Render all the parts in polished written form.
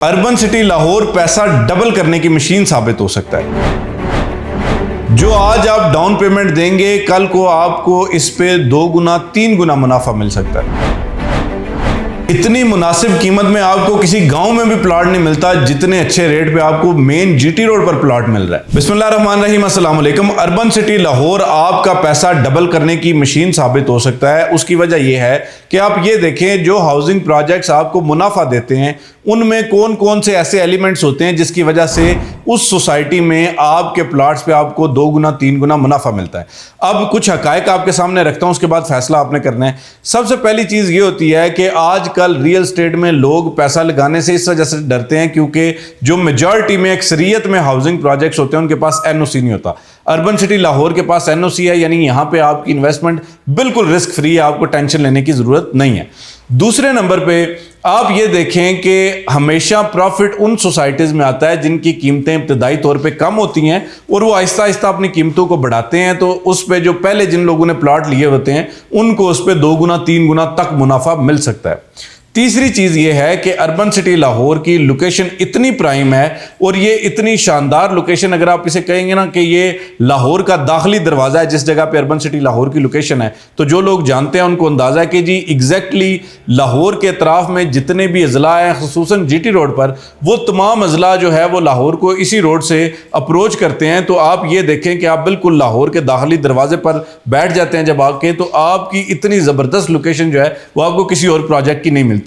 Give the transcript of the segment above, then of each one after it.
Urban city Lahore पैसा double करने की मशीन साबित हो सकता है। जो आज आप डाउन पेमेंट देंगे, कल को आपको इस पे 2 गुना 3 गुना मुनाफा मिल सकता है। इतनी मुनासिब कीमत में आपको किसी गांव में भी प्लॉट नहीं मिलता जितने अच्छे रेट पे आपको मेन जीटी रोड पर प्लॉट मिल रहा है। बिस्मिल्लाहिर्रहमानिर्रहीम, अस्सलाम वालेकुम। अर्बन सिटी लाहौर आपका पैसा डबल करने की मशीन साबित हो सकता है। उसकी वजह यह है कि आप ये देखें, जो हाउसिंग प्रोजेक्ट्स आपको मुनाफा देते हैं उनमें कौन कौन से ऐसे एलिमेंट्स होते हैं जिसकी वजह से उस सोसाइटी में आपके प्लॉट्स पे आपको 2 गुना 3 गुना मुनाफा मिलता है। अब कुछ हकायक आपके सामने रखता हूं, उसके बाद फैसला आपने करना है। सबसे पहली चीज ये होती है कि आजकल रियल एस्टेट में लोग पैसा लगाने से इस वजह से डरते हैं क्योंकि जो मेजॉरिटी में, अक्सरियत में हाउसिंग प्रोजेक्ट्स होते हैं उनके पास एनओसी नहीं होता। अर्बन सिटी लाहौर के पास एनओसी है, यानी यहां पे आपकी इन्वेस्टमेंट बिल्कुल रिस्क फ्री है, आपको टेंशन लेने की जरूरत नहीं है। दूसरे नंबर पे आप ये देखें कि हमेशा प्रॉफिट उन सोसाइटीज़ में आता है जिनकी कीमतें इब्तदाई तौर पे कम होती हैं और वो आहिस्ता आहिस्ता अपनी कीमतों को बढ़ाते हैं, तो उस पे जो पहले जिन लोगों ने प्लॉट लिए होते हैं उनको उस पे 2 गुना 3 गुना तक मुनाफा मिल सकता है। तीसरी चीज़ ये है कि अर्बन सिटी लाहौर की लोकेशन इतनी प्राइम है और ये इतनी शानदार लोकेशन, अगर आप इसे कहेंगे ना कि ये लाहौर का दाखिली दरवाज़ा है जिस जगह पे अर्बन सिटी लाहौर की लोकेशन है, तो जो लोग जानते हैं उनको अंदाज़ा है कि जी एग्जैक्टली लाहौर के अतराफ में जितने भी अजला हैं, खुसूसन जीटी रोड पर, वो तमाम अजला जो है वो लाहौर को इसी रोड से अप्रोच करते हैं। तो आप ये देखें कि आप बिल्कुल लाहौर के दाखिली दरवाजे पर बैठ जाते हैं जब आके, तो आपकी इतनी ज़बरदस्त लोकेशन जो है वो आपको किसी और प्रोजेक्ट की नहीं मिलती।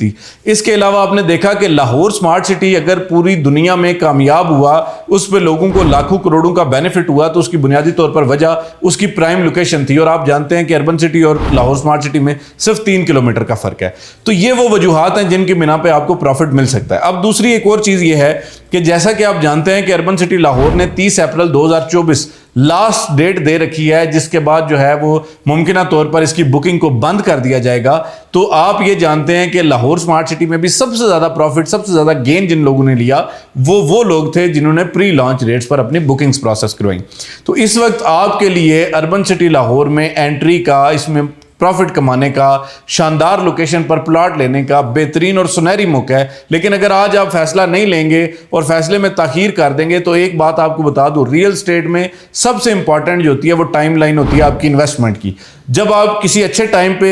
इसके अलावा आपने देखा कि लाहौर स्मार्ट सिटी अगर पूरी दुनिया में कामयाब हुआ, उस पे लोगों को लाखों करोड़ों का बेनिफिट हुआ, तो उसकी बुनियादी तौर पर वजह उसकी प्राइम लोकेशन थी। और आप जानते हैं कि अर्बन सिटी और लाहौर स्मार्ट सिटी में सिर्फ 3 किलोमीटर का फर्क है। तो ये वो वजूहात हैं जिनकी बिना पे आपको प्रॉफिट मिल सकता है। अब दूसरी एक और चीज ये है कि जैसा कि आप जानते हैं कि अर्बन सिटी लाहौर ने 30 अप्रैल 2024 लास्ट डेट दे रखी है, जिसके बाद जो है वो मुमकिना तौर पर इसकी बुकिंग को बंद कर दिया जाएगा। तो आप ये जानते हैं कि लाहौर स्मार्ट सिटी में भी सबसे ज्यादा प्रॉफिट, सबसे ज्यादा गेन जिन लोगों ने लिया वो लोग थे जिन्होंने प्री लॉन्च रेट्स पर अपनी बुकिंग्स प्रोसेस करवाई। तो इस वक्त आपके लिए अर्बन सिटी लाहौर में एंट्री का, इसमें प्रॉफिट कमाने का, शानदार लोकेशन पर प्लॉट लेने का बेहतरीन और सुनहरी मौका है। लेकिन अगर आज आप फैसला नहीं लेंगे और फैसले में ताखीर कर देंगे, तो एक बात आपको बता दूं, रियल एस्टेट में सबसे इंपॉर्टेंट जो होती है वो टाइम लाइन होती है आपकी इन्वेस्टमेंट की। जब आप किसी अच्छे टाइम पे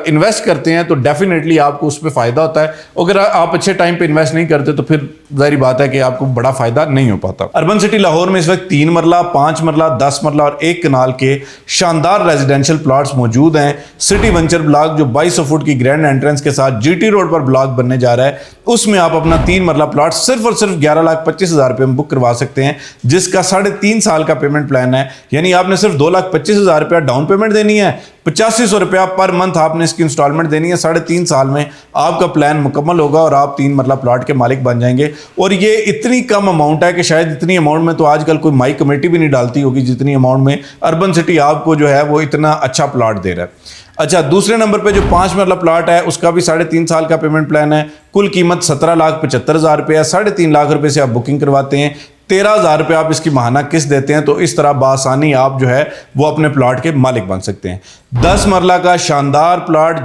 इन्वेस्ट करते हैं तो डेफिनेटली आपको उस पर फायदा होता है। अगर आप अच्छे टाइम पे इन्वेस्ट नहीं करते तो फिर जाहिर बात है कि आपको बड़ा फायदा नहीं हो पाता। अर्बन सिटी लाहौर में इस वक्त 3 मरला, 5 मरला, 10 मरला और 1 कनाल के शानदार रेजिडेंशियल प्लॉट्स मौजूद हैं। सिटी वेंचर ब्लॉक जो 2200 फुट की ग्रैंड एंट्रेंस के साथ जीटी रोड पर ब्लॉक बनने जा रहा है, उसमें आप अपना 3 मरला प्लॉट सिर्फ और सिर्फ 11,25,000 रुपये में बुक करवा सकते हैं, जिसका 3.5 साल का पेमेंट प्लान है। यानी आपने सिर्फ 2,25,000 रुपया डाउन पेमेंट देनी है, 8500 रुपया पर मंथ आपने इसकी इंस्टॉलमेंट देनी है। 3.5 साल में आपका प्लान मुकम्मल होगा और आप 3 मरला प्लॉट के मालिक बन जाएंगे। और ये इतनी कम अमाउंट है कि शायद इतनी अमाउंट में तो आजकल कोई माई कमेटी भी नहीं डालती होगी जितनी अमाउंट में अर्बन सिटी आपको जो है वो इतना अच्छा प्लॉट दे रहा है। अच्छा, दूसरे नंबर पे जो 5 मरला प्लॉट है उसका भी 3.5 साल का पेमेंट प्लान है। कुल कीमत 17,75,000 रुपये है। 3.5 लाख रुपए से आप बुकिंग करवाते हैं, 13,000 रुपये आप इसकी माहाना किस्त देते हैं, तो इस तरह बासानी आप जो है वो अपने प्लॉट के मालिक बन सकते हैं। 10 मरला का शानदार प्लॉट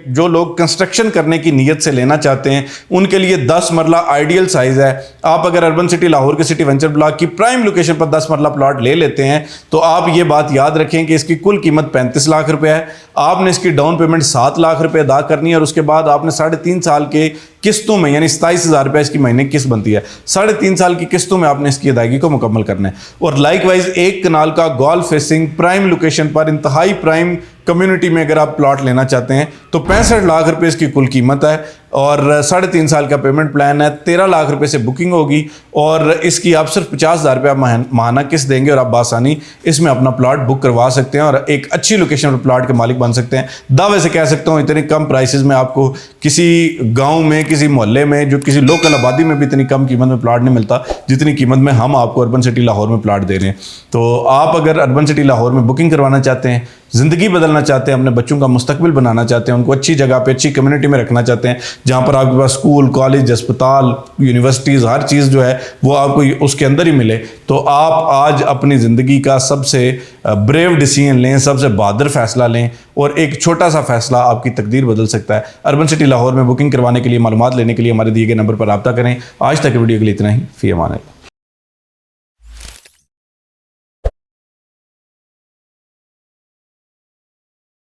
जो लोग कंस्ट्रक्शन करने की नीयत से लेना चाहते हैं उनके लिए 10 मरला आइडियल साइज है। आप अगर अर्बन सिटी लाहौर के सिटी वेंचर ब्लॉक की प्राइम लोकेशन पर 10 मरला प्लॉट ले लेते हैं तो आप ये बात याद रखें कि इसकी कुल कीमत 35 लाख रुपए है। आपने इसकी डाउन पेमेंट 7 लाख रुपए अदा करनी है और उसके बाद आपने 3.5 साल के किस्तों में, यानी 27,000 रुपये इसकी महीने किस्त बनती है, 3.5 साल की किस्तों में आपने इसकी अदायगी को मुकम्मल करना है। और लाइकवाइज 1 कनाल का गोल्फ फेसिंग प्राइम लोकेशन पर इंतहाई प्राइम कम्युनिटी में अगर आप प्लॉट लेना चाहते हैं तो 65 लाख रुपए इसकी कुल कीमत है और 3.5 साल का पेमेंट प्लान है। 13 लाख रुपए से बुकिंग होगी और इसकी आप सिर्फ 50,000 रुपया माहाना किस्त देंगे और आप बासानी इसमें अपना प्लॉट बुक करवा सकते हैं और एक अच्छी लोकेशन पर प्लॉट के मालिक बन सकते हैं। दावे से कह सकता हूँ इतनी कम प्राइसेस में आपको किसी गाँव में, किसी मोहल्ले में, जो किसी लोकल आबादी में भी इतनी कम कीमत में प्लॉट नहीं मिलता जितनी कीमत में हम आपको अर्बन सिटी लाहौर में प्लॉट दे रहे हैं। तो आप अगर अर्बन सिटी लाहौर में बुकिंग करवाना चाहते हैं, ज़िंदगी बदलना चाहते हैं, अपने बच्चों का मुस्तकबिल बनाना चाहते हैं, उनको अच्छी जगह पे, अच्छी कम्युनिटी में रखना चाहते हैं, जहाँ पर आपके पास स्कूल, कॉलेज, अस्पताल, यूनिवर्सिटीज़, हर चीज़ जो है वो आपको उसके अंदर ही मिले, तो आप आज अपनी ज़िंदगी का सबसे ब्रेव डिसीजन लें, सबसे बहादुर फैसला लें, और एक छोटा सा फैसला आपकी तकदीर बदल सकता है। अर्बन सिटी लाहौर में बुकिंग करवाने के लिए, मालूमात लेने के लिए हमारे दिए गए नंबर पर रब्ता करें। आज तक वीडियो के लिए इतना ही। फ़ी अमान अल्लाह।